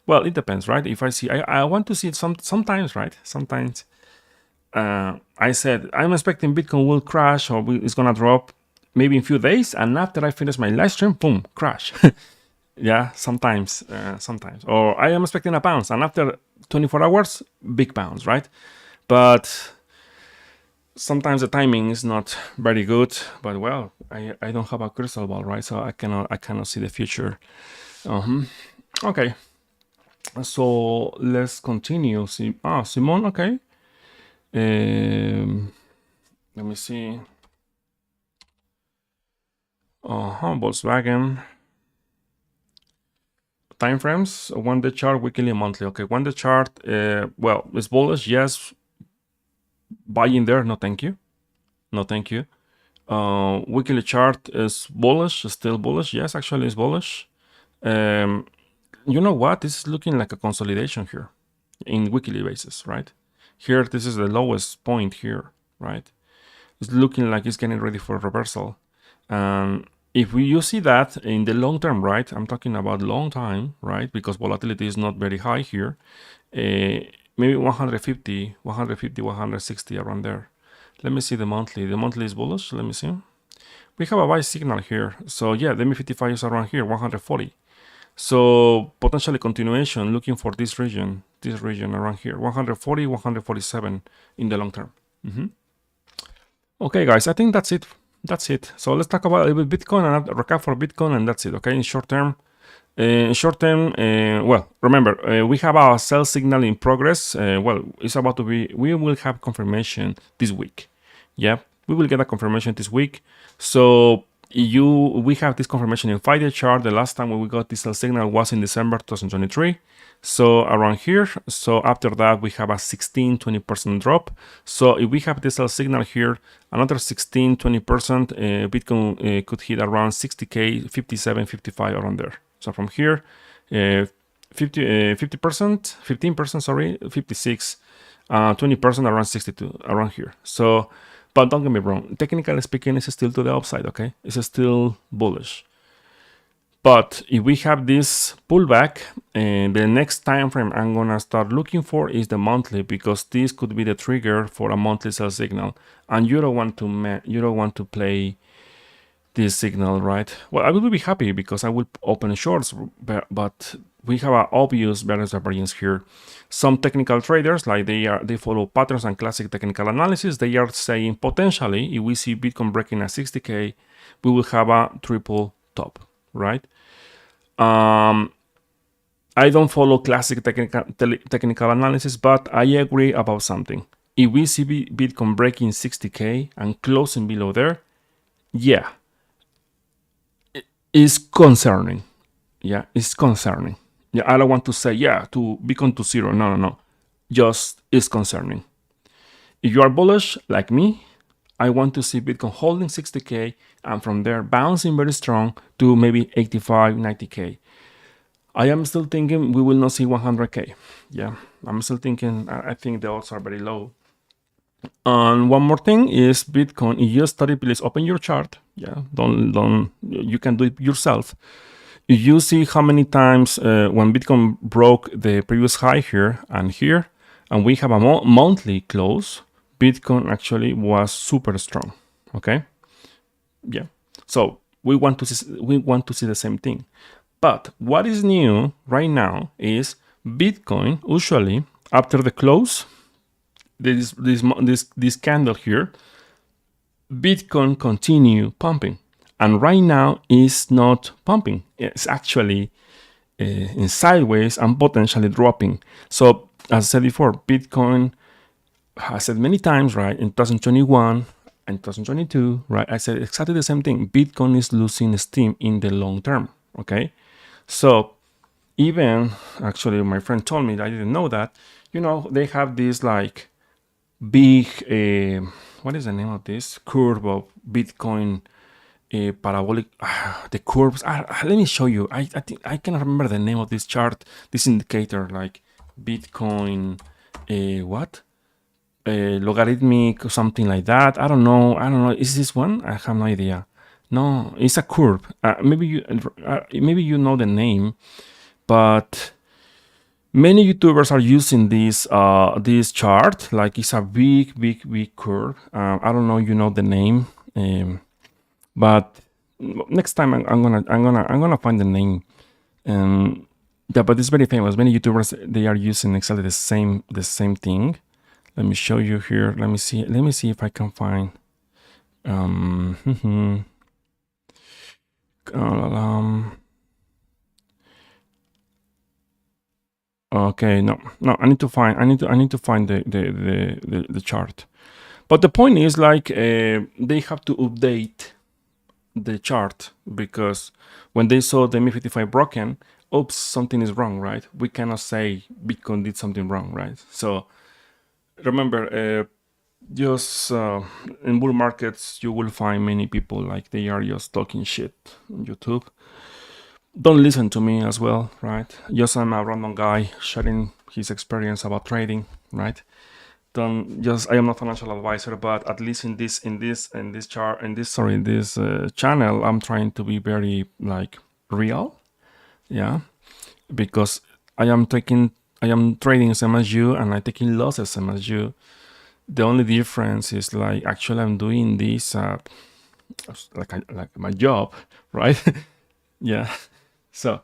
Speaker 2: Well, it depends, right? If I see, I want to see it sometimes, right? Sometimes I said I'm expecting Bitcoin will crash or it's gonna drop maybe in a few days, and after I finish my live stream, boom, crash. Yeah, sometimes, or I am expecting a bounce, and after 24 hours, big bounce, right? But sometimes the timing is not very good. But well, I don't have a crystal ball, right? So I cannot see the future. Okay, so let's continue. Simon, okay. Let me see. Volkswagen. Time frames, 1-day chart, weekly, monthly. Okay, 1-day chart, well, it's bullish, yes. Buying there, no thank you. No thank you. Weekly chart is bullish, still bullish. Yes, actually it's bullish. You know what? This is looking like a consolidation here in weekly basis, right? Here, this is the lowest point here, right? It's looking like it's getting ready for a reversal. If you see that in the long term, right? I'm talking about long time, right? Because volatility is not very high here. Maybe 150, 160 around there. Let me see the monthly. The monthly is bullish. Let me see. We have a buy signal here. So yeah, the MA55 is around here, 140. So potentially continuation, looking for this region around here, 140, 147 in the long term. Okay, guys, I think that's it. So let's talk about a little bit Bitcoin and a recap for Bitcoin, and that's it. Okay, in short term. Well, remember, we have our sell signal in progress. Well, it's about to be, we will have confirmation this week. Yeah, we will get a confirmation this week. So we have this confirmation in 5-day chart. The last time when we got this sell signal was in December 2023. So around here. So after that, we have a 16-20% drop. So if we have this sell signal here, another 16-20%, Bitcoin could hit around 60K, 57, 55 around there. So from here, 50%, 15%, sorry, 56, 20% around 62, around here. So, but don't get me wrong, technically speaking, it's still to the upside, okay? It's still bullish. But if we have this pullback, the next time frame I'm gonna start looking for is the monthly, because this could be the trigger for a monthly sell signal, and you don't want to play this signal, right? Well, I will be happy because I will open shorts, but we have an obvious variance divergence here. Some technical traders, like they follow patterns and classic technical analysis, they are saying potentially if we see Bitcoin breaking at 60K, we will have a triple top, right? I don't follow classic technical analysis, but I agree about something. If we see Bitcoin breaking 60K and closing below there, yeah, it's concerning. Yeah, it's concerning. Yeah, I don't want to say, yeah, to Bitcoin to zero. No. Just it's concerning. If you are bullish like me, I want to see Bitcoin holding 60K and from there bouncing very strong to maybe 85, 90K. I am still thinking we will not see 100K. Yeah, I'm still thinking, I think the odds are very low. And one more thing is Bitcoin. If you study, please open your chart. Yeah, don't you can do it yourself. If you see how many times when Bitcoin broke the previous high here, and we have a monthly close, Bitcoin actually was super strong. Okay, yeah. So we want to see the same thing. But what is new right now is Bitcoin usually after the close, this candle here, Bitcoin continue pumping, and right now is not pumping. It's actually in sideways and potentially dropping. So as I said before, Bitcoin has said many times, right, in 2021 and 2022, right, I said exactly the same thing. Bitcoin is losing steam in the long term. Okay, so even actually my friend told me that I didn't know that, they have this like big what is the name of this curve of Bitcoin parabolic, the curves. Let me show you. I think I cannot remember the name of this chart, this indicator, like Bitcoin, what? Logarithmic or something like that. I don't know. Is this one? I have no idea. No, it's a curve. Maybe you know the name, but many YouTubers are using this chart. Like it's a big curve. I don't know. You know the name, but next time I'm gonna find the name. Yeah, but it's very famous. Many YouTubers they are using exactly the same thing. Let me show you here. Let me see if I can find. Okay, no. I need to find the chart. But the point is like they have to update the chart because when they saw the ME55 broken, oops, something is wrong, right? We cannot say Bitcoin did something wrong, right? So remember, just in bull markets, you will find many people like they are just talking shit on YouTube. Don't listen to me as well, right? Just I'm a random guy sharing his experience about trading, right? Don't just I am not financial advisor, but at least in this channel, I'm trying to be very like real, yeah, because I am trading same as you, and I'm taking losses same as you. The only difference is like actually I'm doing this like my job, right? Yeah. So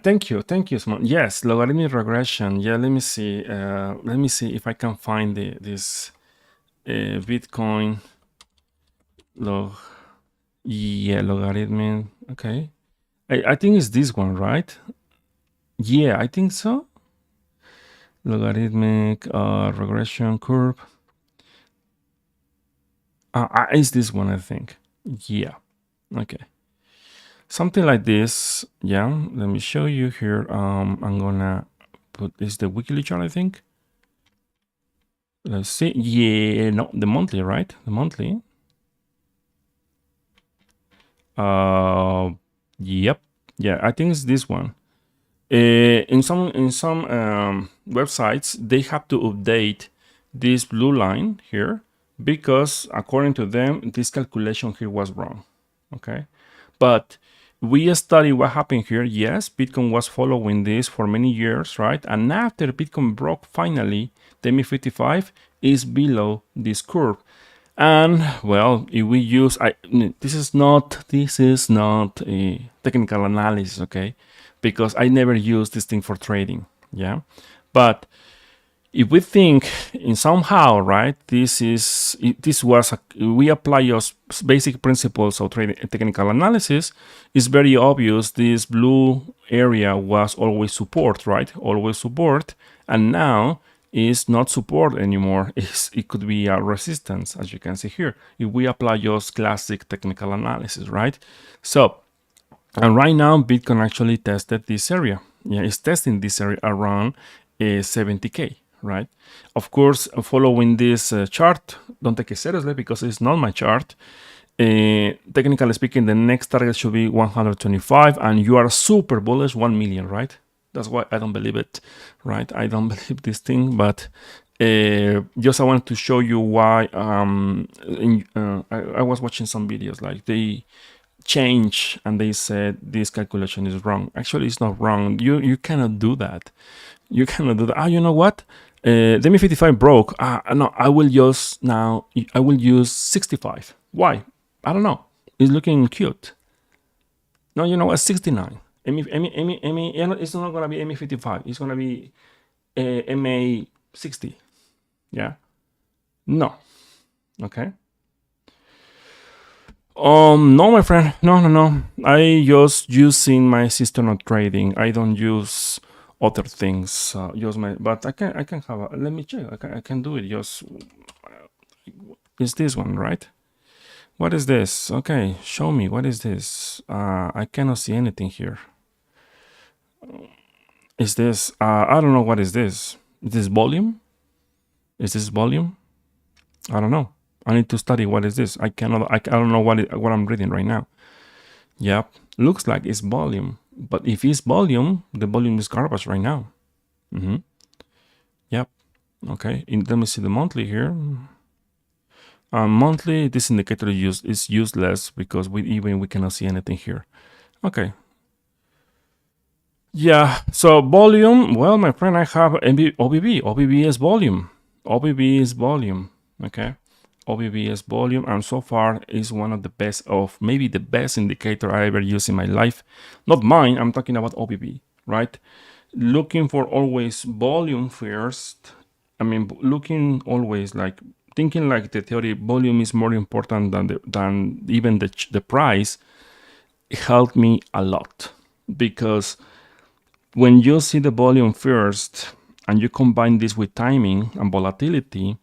Speaker 2: thank you Simon. Yes, logarithmic regression. Yeah, let me see if I can find this Bitcoin logarithmic. Okay, I think it's this one, right? Yeah, I think so. Logarithmic regression curve. It's this one, I think. Yeah. Okay. Something like this. Yeah. Let me show you here. I'm gonna put this the weekly chart, I think. Let's see. Yeah, no, the monthly, right? The monthly. Yep. Yeah, I think it's this one. In some websites, they have to update this blue line here because according to them, this calculation here was wrong. Okay, but we study what happened here. Yes, Bitcoin was following this for many years, right? And after Bitcoin broke finally, the ME55 is below this curve. And well, if we use, this is not a technical analysis, okay? Because I never use this thing for trading, yeah. But if we think in somehow, right, we apply your basic principles of trading technical analysis, it's very obvious this blue area was always support, right? Always support, and now is not support anymore. It could be a resistance, as you can see here, if we apply just classic technical analysis, right? So, and right now, Bitcoin actually tested this area. Yeah, it's testing this area around 70K, right? Of course, following this chart, don't take it seriously because it's not my chart. Technically speaking, the next target should be 125, and you are super bullish, 1 million, right? That's why I don't believe it, right? I don't believe this thing, but just I wanted to show you why. I was watching some videos, like they change and they said this calculation is wrong. Actually, it's not wrong. You cannot do that. You cannot do that. You know what? The ME55 broke. No, I will use 65. Why? I don't know. It's looking cute. No, you know what? 69. It's not gonna be ME55. It's gonna be MA60. Yeah. No. Okay. No, my friend. No. I just using my system of trading. I don't use other things. But I can have. Let me check. I can do it. Just is this one right? What is this? Okay, show me. What is this? I cannot see anything here. Is this? I don't know. What is this? Is this volume? Is this volume? I don't know. I need to study what is this. I don't know what I'm reading right now. Yep, looks like it's volume, but if it's volume, the volume is garbage right now. Yep. Okay, let me see the monthly here. Monthly, this indicator is useless because we cannot see anything here. Okay. Yeah, so volume, well, my friend, I have OBB. OBB is volume. OBB is volume, okay? OBB is volume, and so far is one of the best of, maybe the best indicator I ever used in my life. Not mine, I'm talking about OBB, right? Looking for always volume first. I mean, looking always like, thinking like the theory, volume is more important than even the price, helped me a lot, because when you see the volume first and you combine this with timing and volatility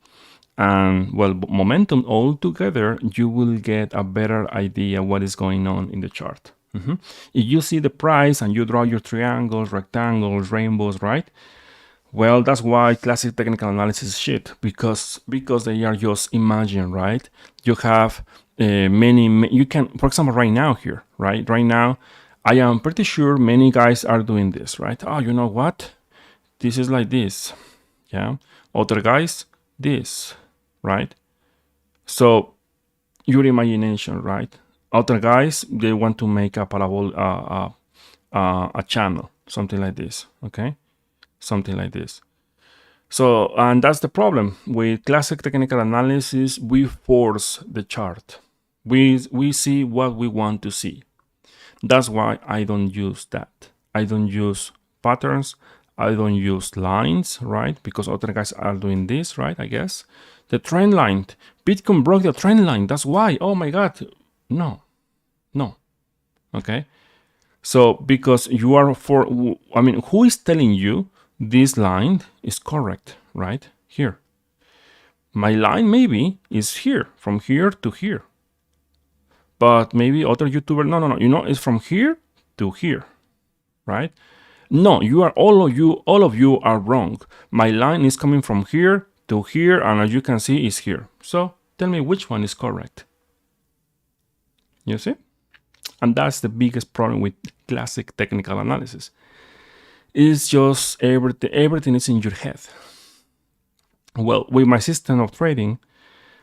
Speaker 2: and, well, momentum all together, you will get a better idea what is going on in the chart. If you see the price and you draw your triangles, rectangles, rainbows, right? Well, that's why classic technical analysis is shit, because they are just imagined, right? You have you can, for example, right now here, right? Right now, I am pretty sure many guys are doing this, right? Oh, you know what? This is like this, yeah? Other guys, this, right? So, your imagination, right? Other guys, they want to make a parabol, a channel, something like this, okay? Something like this. So, and that's the problem with classic technical analysis. We force the chart. We see what we want to see. That's why I don't use that. I don't use patterns. I don't use lines, right? Because other guys are doing this, right? I guess. The trend line. Bitcoin broke the trend line. That's why. Oh my God. No. Okay. So, because you are who is telling you this line is correct, right? Here. My line maybe is here, from here to here. But maybe other YouTuber, no, it's from here to here, right? No, all of you are wrong. My line is coming from here to here, and as you can see, is here. So tell me which one is correct. You see? And that's the biggest problem with classic technical analysis. It's just everything is in your head. Well, with my system of trading,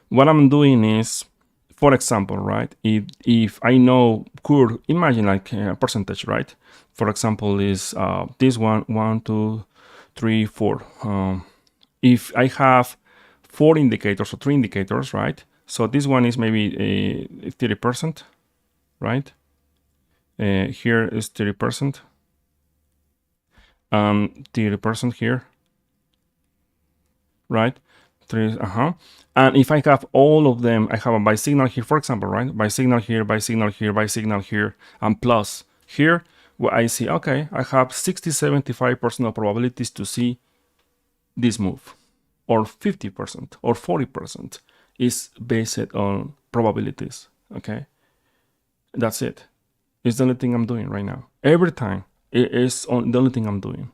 Speaker 2: what I'm doing is, for example, right, if I know, imagine like a percentage, right? For example, is this one, 1, 2, 3, 4. If I have 4 indicators or 3 indicators, right? So this one is maybe 30%, right? Here is 30%. 30% here, right? And if I have all of them, I have a buy signal here, for example, right? Buy signal here, buy signal here, buy signal here, and plus here, where I see, okay, I have 60-75% of probabilities to see this move, or 50% or 40% is based on probabilities. Okay, that's it. It's the only thing I'm doing right now. Every time it is the only thing I'm doing.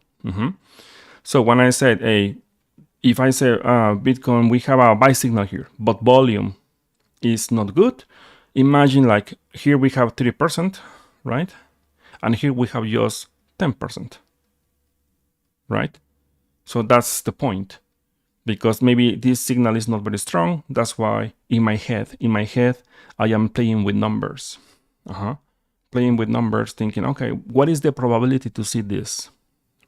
Speaker 2: So when I said, hey, if I say Bitcoin, we have a buy signal here, but volume is not good. Imagine like here we have 3%, right? And here we have just 10%, right? So that's the point, because maybe this signal is not very strong. That's why in my head, I am playing with numbers. Playing with numbers, thinking, okay, what is the probability to see this,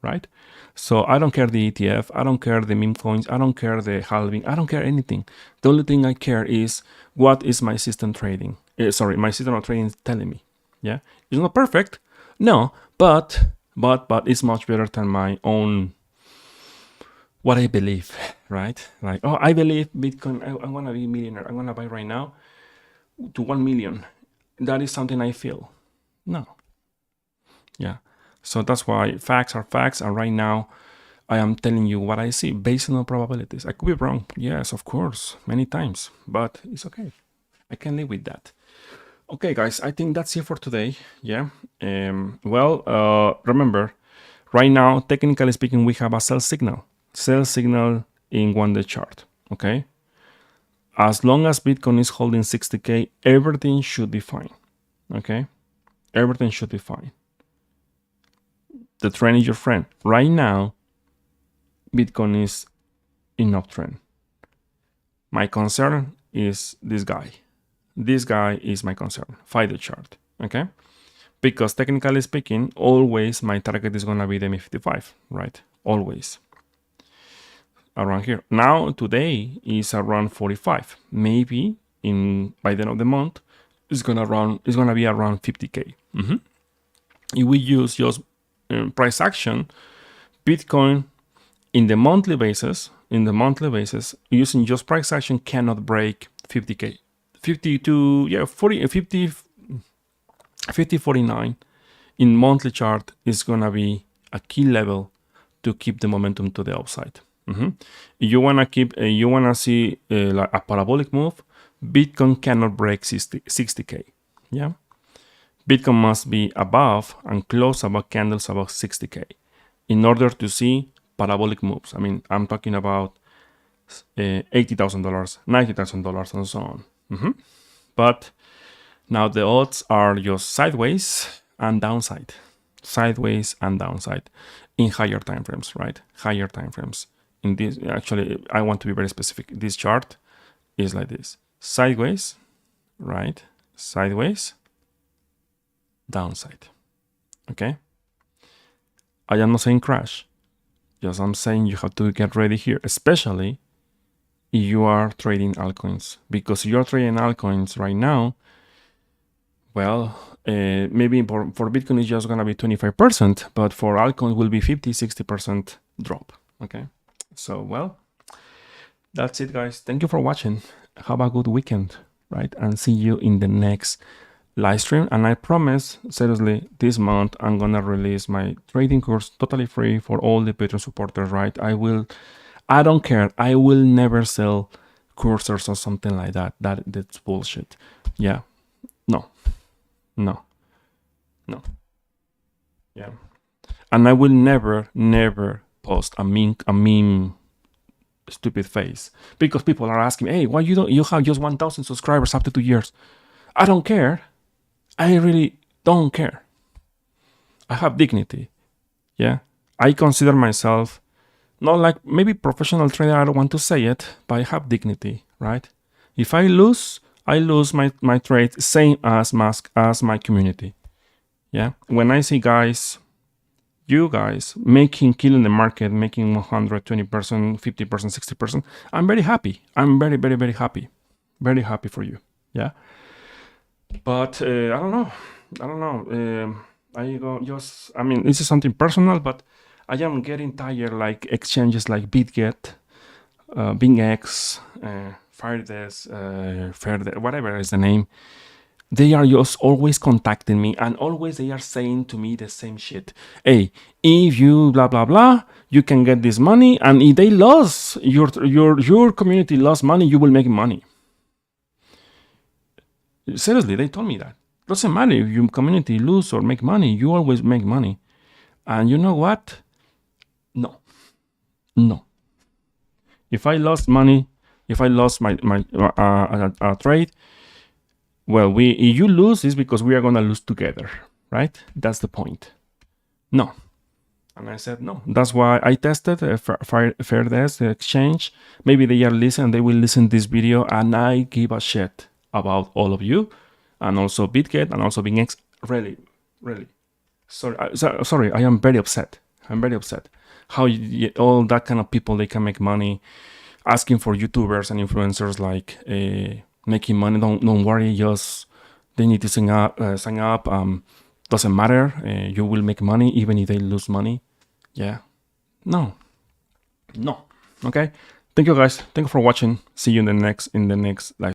Speaker 2: right? So I don't care the ETF, I don't care the meme coins, I don't care the halving, I don't care anything. The only thing I care is what is my system trading. My system of trading is telling me. Yeah, it's not perfect, no, but it's much better than my own, what I believe, right? Like, oh, I believe Bitcoin, I want to be a millionaire, I'm going to buy right now to 1 million. That is something I feel. No. Yeah. So that's why facts are facts, and right now I am telling you what I see based on probabilities. I could be wrong, yes, of course, many times, but it's okay. I can live with that. Okay, guys, I think that's it for today. Yeah. Remember, right now, technically speaking, we have a sell signal in 1-day chart. Okay. As long as Bitcoin is holding 60K, everything should be fine. Okay. Everything should be fine. The trend is your friend. Right now, Bitcoin is in uptrend. My concern is this guy. This guy is my concern. Find the chart, okay? Because technically speaking, always my target is gonna be the MA55, right? Always. Around here. Now today is around 45. Maybe by the end of the month, it's gonna be around 50K. If we use just price action, Bitcoin in the monthly basis, using just price action cannot break 50K. 50.49 in monthly chart is gonna be a key level to keep the momentum to the upside. You wanna see like a parabolic move. Bitcoin cannot break 60K. Yeah, Bitcoin must be above and close above candles above 60K in order to see parabolic moves. I mean, I'm talking about $80,000, $90,000, and so on. But now the odds are just sideways and downside, in higher time frames, right? Higher time frames. In this, actually, I want to be very specific. This chart is like this: sideways, right? Sideways, downside. Okay. I am not saying crash. Just I'm saying you have to get ready here, especially if you are trading altcoins, because if you're trading altcoins right now, well, maybe for Bitcoin it's just gonna be 25%, but for altcoins will be 50-60% drop. Okay, so well, that's it, guys. Thank you for watching. Have a good weekend, right? And see you in the next live stream. And I promise, seriously, this month I'm gonna release my trading course totally free for all the Patreon supporters, right? I don't care. I will never sell courses or something like that. That's bullshit. Yeah. No. Yeah. And I will never post a meme stupid face, because people are asking me, hey, why you have just 1,000 subscribers after 2 years? I don't care. I really don't care. I have dignity. Yeah. I consider myself not like maybe professional trader. I don't want to say it, but I have dignity, right? If I lose my trade, same as my community. Yeah. When I see you guys killing the market, making 120%, 50%, 60%, I'm very happy. I'm very, very, very happy. Very happy for you. Yeah. But I don't know. I mean, this is something personal, but I am getting tired, like exchanges like BitGet, BingX, Fairdesk, whatever is the name. They are just always contacting me, and always they are saying to me the same shit. Hey, if you blah blah blah, you can get this money, and if they lost your community lost money, you will make money. Seriously, they told me that. Doesn't matter if your community lose or make money, you always make money. And you know what? No. If I lost money, if I lost my trade, well, if you lose, it's because we are gonna lose together, right? That's the point. No. And I said no. That's why I tested Fairdesk, the exchange. Maybe they will listen to this video, and I give a shit about all of you, and also BitGet, and also BingX. Really. Sorry, I am very upset. How all that kind of people, they can make money asking for YouTubers and influencers like making money. Don't worry, just they need to sign up. Doesn't matter. You will make money even if they lose money. Yeah. No. Okay. Thank you, guys. Thank you for watching. See you in the next live.